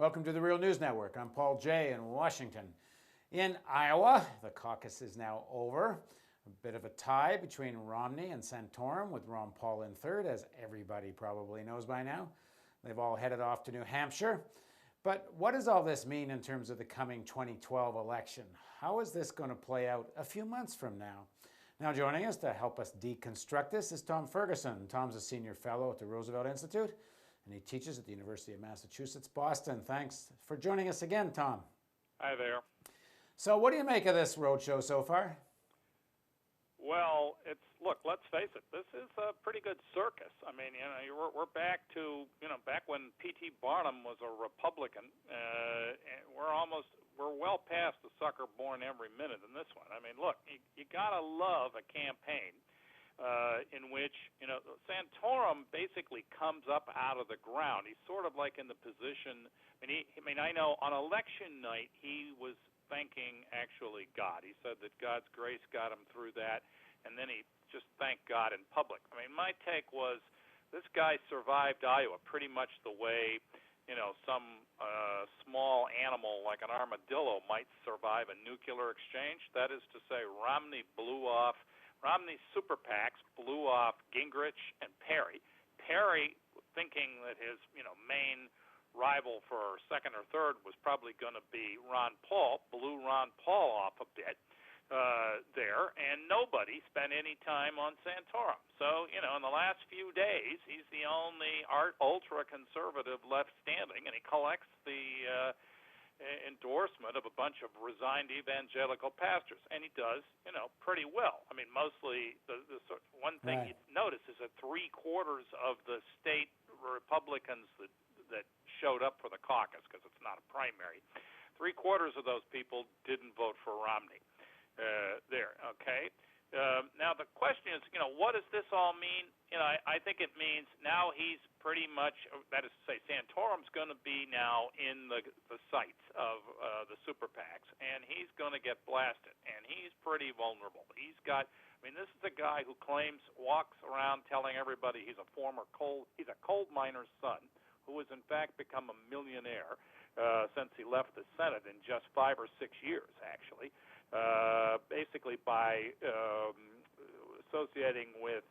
Welcome to the Real News Network. I'm Paul Jay in Washington. In Iowa, the caucus is now over. A bit of a tie between Romney and Santorum, with Ron Paul in third, as everybody probably knows by now. They've all headed off to New Hampshire. But what does all this mean in terms of the coming 2012 election? How is this going to play out a few months from now? Now joining us to help us deconstruct this is Tom Ferguson. Tom's a senior fellow at the Roosevelt Institute, and he teaches at the University of Massachusetts, Boston. Thanks for joining us again, Tom. Hi there. So what do you make of this roadshow so far? Well, look, let's face it, this is a pretty good circus. I mean, we're back to, back when P.T. Barnum was a Republican, and we're well past the sucker born every minute in this one. I mean, look, you gotta love a campaign in which, Santorum basically comes up out of the ground. He's sort of like in the position, I know on election night he was thanking actually God. He said that God's grace got him through that, and then he just thanked God in public. I mean, my take was this guy survived Iowa pretty much the way, some small animal like an armadillo might survive a nuclear exchange. That is to say, Romney's super PACs blew off Gingrich and Perry. Perry, thinking that his, main rival for second or third was probably going to be Ron Paul, blew Ron Paul off a bit there, and nobody spent any time on Santorum. So, in the last few days, he's the only ultra-conservative left standing, and he collects the endorsement of a bunch of resigned evangelical pastors, and he does, pretty well. I mean, mostly the one thing Right. you notice is that 3/4 of the state Republicans that showed up for the caucus, because it's not a primary, 3/4 of those people didn't vote for Romney. There, okay. Now the question is, what does this all mean? I think it means now he's pretty much, that is to say, Santorum's going to be now in the sights of the super PACs, and he's going to get blasted, and he's pretty vulnerable. He's got, this is a guy who walks around telling everybody he's a coal miner's son, who has in fact become a millionaire since he left the Senate in just 5 or 6 years, actually, basically by associating with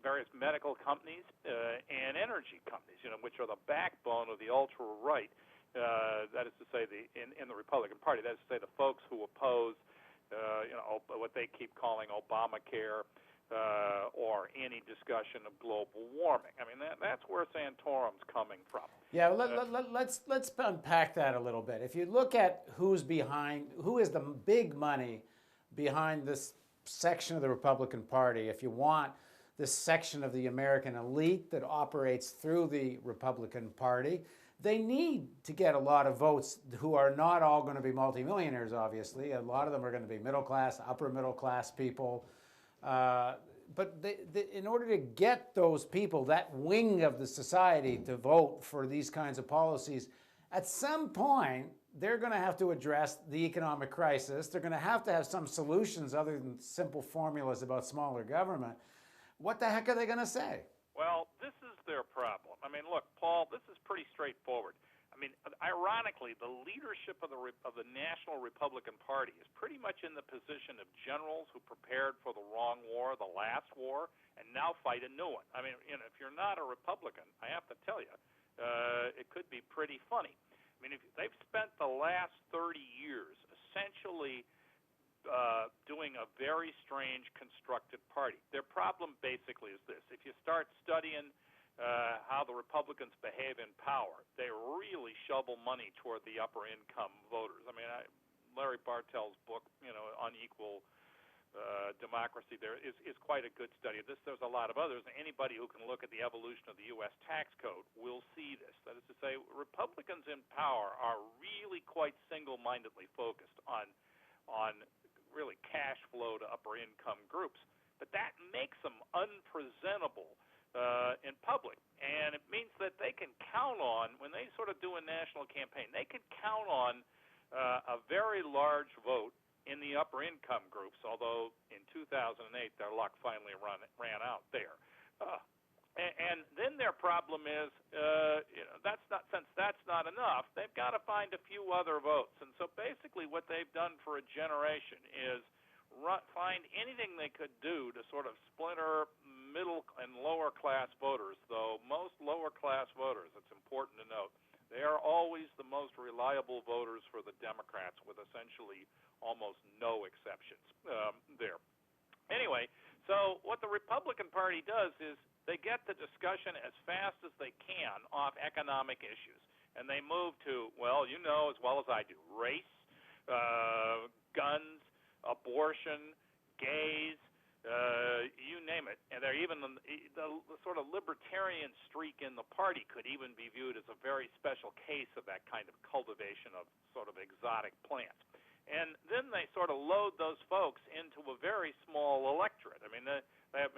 various medical companies and energy companies, which are the backbone of the ultra-right, that is to say, in the Republican Party, that is to say, the folks who oppose, what they keep calling Obamacare, or any discussion of global warming. That's where Santorum's coming from. Yeah, let's unpack that a little bit. If you look at who is the big money behind this section of the Republican Party, if you want this section of the American elite that operates through the Republican Party, they need to get a lot of votes who are not all going to be multimillionaires, obviously. A lot of them are going to be middle class, upper middle class people. But in order to get those people, that wing of the society, to vote for these kinds of policies, at some point, they're going to have to address the economic crisis. They're going to have some solutions other than simple formulas about smaller government. What the heck are they going to say? Well, this is their problem. Look, Paul, this is pretty straightforward. Ironically, the leadership of the National Republican Party is pretty much in the position of generals who prepared for the wrong war, the last war, and now fight a new one. If you're not a Republican, I have to tell you, it could be pretty funny. They've spent the last 30 years essentially doing a very strange constructed party. Their problem basically is this. If you start studying how the Republicans behave in power, they really shovel money toward the upper income voters. Larry Bartel's book, Unequal Democracy, there is quite a good study of this. There's a lot of others. Anybody who can look at the evolution of the U.S. tax code will see this. That is to say, Republicans in power are really quite single-mindedly focused on really cash flow to upper income groups. But that makes them unpresentable in public. And it means that they can count on, when they sort of do a national campaign, they can count on a very large vote in the upper income groups, although in 2008 their luck finally ran out there. And then their problem is, since that's not enough, they've got to find a few other votes. And so basically what they've done for a generation is find anything they could do to sort of splinter middle and lower class voters, though most lower class voters, it's important to note, they are always the most reliable voters for the Democrats, with essentially almost no exceptions there. Anyway, so what the Republican Party does is they get the discussion as fast as they can off economic issues, and they move to, well, you know as well as I do, race, guns, abortion, gays, you name it. And they're even the sort of libertarian streak in the party could even be viewed as a very special case of that kind of cultivation of sort of exotic plants. And then they sort of load those folks into a very small electorate. I mean,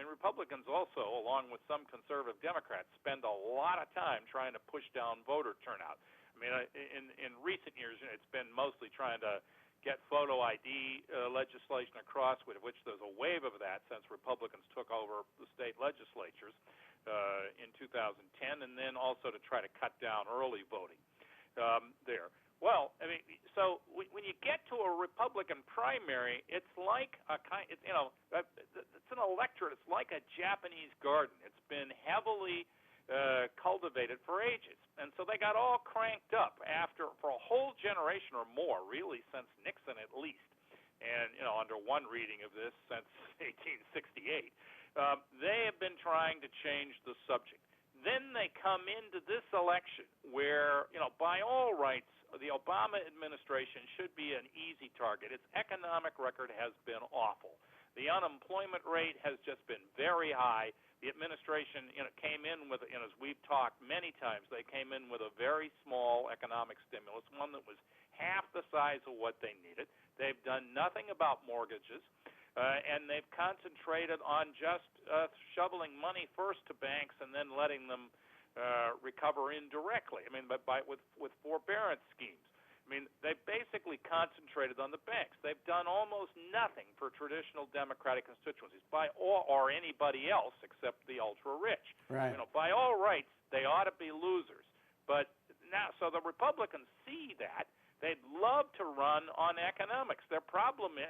Republicans also, along with some conservative Democrats, spend a lot of time trying to push down voter turnout. I mean, in recent years, it's been mostly trying to get photo ID legislation across, with which there's a wave of that since Republicans took over the state legislatures in 2010, and then also to try to cut down early voting there. Well, I mean, so when you get to a Republican primary, it's like it's an electorate. It's like a Japanese garden. It's been heavily cultivated for ages, and so they got all cranked up for a whole generation or more, really, since Nixon at least, and under one reading of this, since 1868. They have been trying to change the subject. Then they come into this election where, by all rights, the Obama administration should be an easy target. Its economic record has been awful. The unemployment rate has just been very high. The administration came in with, as we've talked many times, they came in with a very small economic stimulus, one that was half the size of what they needed. They've done nothing about mortgages. And they've concentrated on just shoveling money first to banks and then letting them recover indirectly. I mean, with forbearance schemes. I mean, they've basically concentrated on the banks. They've done almost nothing for traditional Democratic constituencies, or anybody else except the ultra-rich. Right. By all rights, they ought to be losers. But now, so the Republicans see that. They'd love to run on economics. Their problem,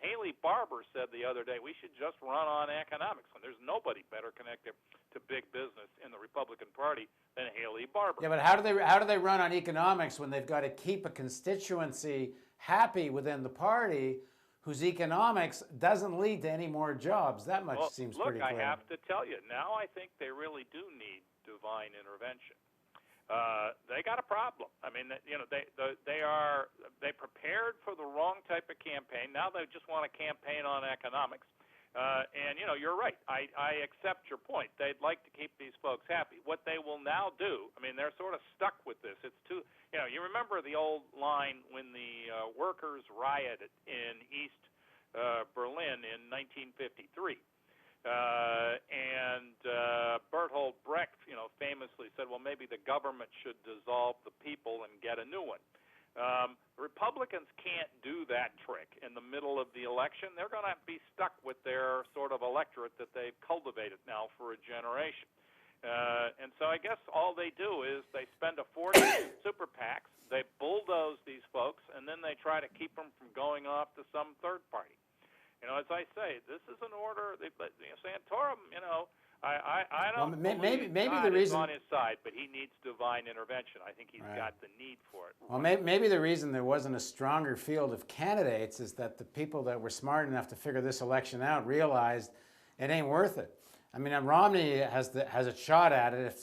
Haley Barbour said the other day, we should just run on economics. And there's nobody better connected to big business in the Republican Party than Haley Barbour. Yeah, but how do they run on economics when they've got to keep a constituency happy within the party whose economics doesn't lead to any more jobs? That much seems pretty clear. Look, I have to tell you, now I think they really do need divine intervention. They got a problem. I mean, they prepared for the wrong type of campaign. Now they just want to campaign on economics. And you're right. I accept your point. They'd like to keep these folks happy. What they will now do, I mean, they're sort of stuck with this. It's too, you remember the old line when the workers rioted in East Berlin in 1953. And Bertolt Brecht, famously said, well, maybe the government should dissolve the people and get a new one. Republicans can't do that trick in the middle of the election. They're going to be stuck with their sort of electorate that they've cultivated now for a generation. And so I guess all they do is they spend a fortune in super PACs, they bulldoze these folks, and then they try to keep them from going off to some third party. As I say, this is an order. Santorum, I don't believe God is on his side, but he needs divine intervention. I think he's got the need for it. Well, maybe the reason there wasn't a stronger field of candidates is that the people that were smart enough to figure this election out realized it ain't worth it. I mean, Romney has a shot at it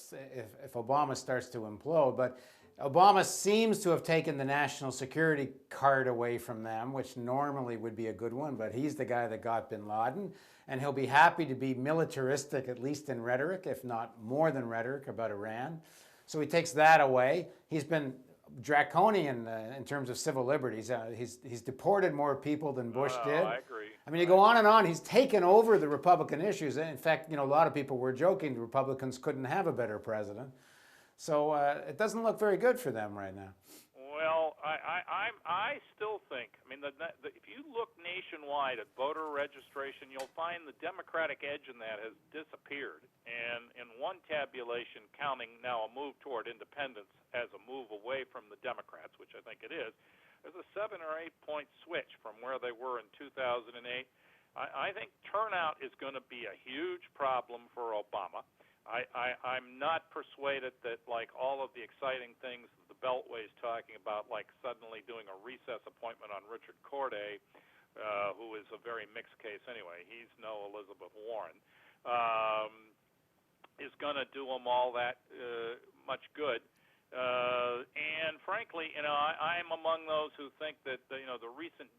if Obama starts to implode, but Obama seems to have taken the national security card away from them, which normally would be a good one, but he's the guy that got bin Laden, and he'll be happy to be militaristic, at least in rhetoric, if not more than rhetoric, about Iran. So he takes that away. He's been draconian in terms of civil liberties. He's deported more people than Bush did. I agree. I mean, you go on and on. He's taken over the Republican issues. In fact, a lot of people were joking the Republicans couldn't have a better president. So it doesn't look very good for them right now. Well, I still think. I mean, if you look nationwide at voter registration, you'll find the Democratic edge in that has disappeared. And in one tabulation, counting now a move toward independence as a move away from the Democrats, which I think it is, there's a 7 or 8 point switch from where they were in 2008. I think turnout is going to be a huge problem for Obama. I'm not persuaded that, like, all of the exciting things that the Beltway's talking about, like suddenly doing a recess appointment on Richard Corday, who is a very mixed case anyway. He's no Elizabeth Warren, is going to do them all that much good. And frankly, I'm among those who think that the recent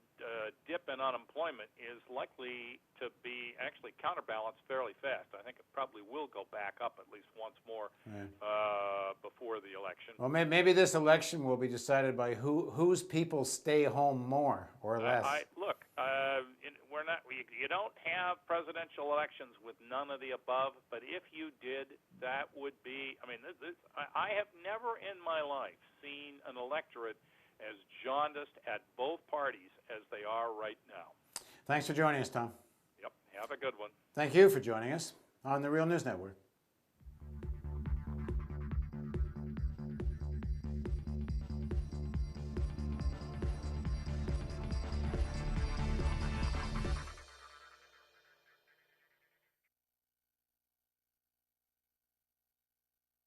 dip in unemployment is likely to be actually counterbalanced fairly fast. I think it probably will go back up at least once more before the election. Well, maybe this election will be decided by whose people stay home more or less. Look, we're not. You don't have presidential elections with none of the above. But if you did, that would be. I mean, I have never in my life seen an electorate as jaundiced at both parties as they are right now. Thanks for joining us, Tom. Yep. Have a good one. Thank you for joining us on the Real News Network.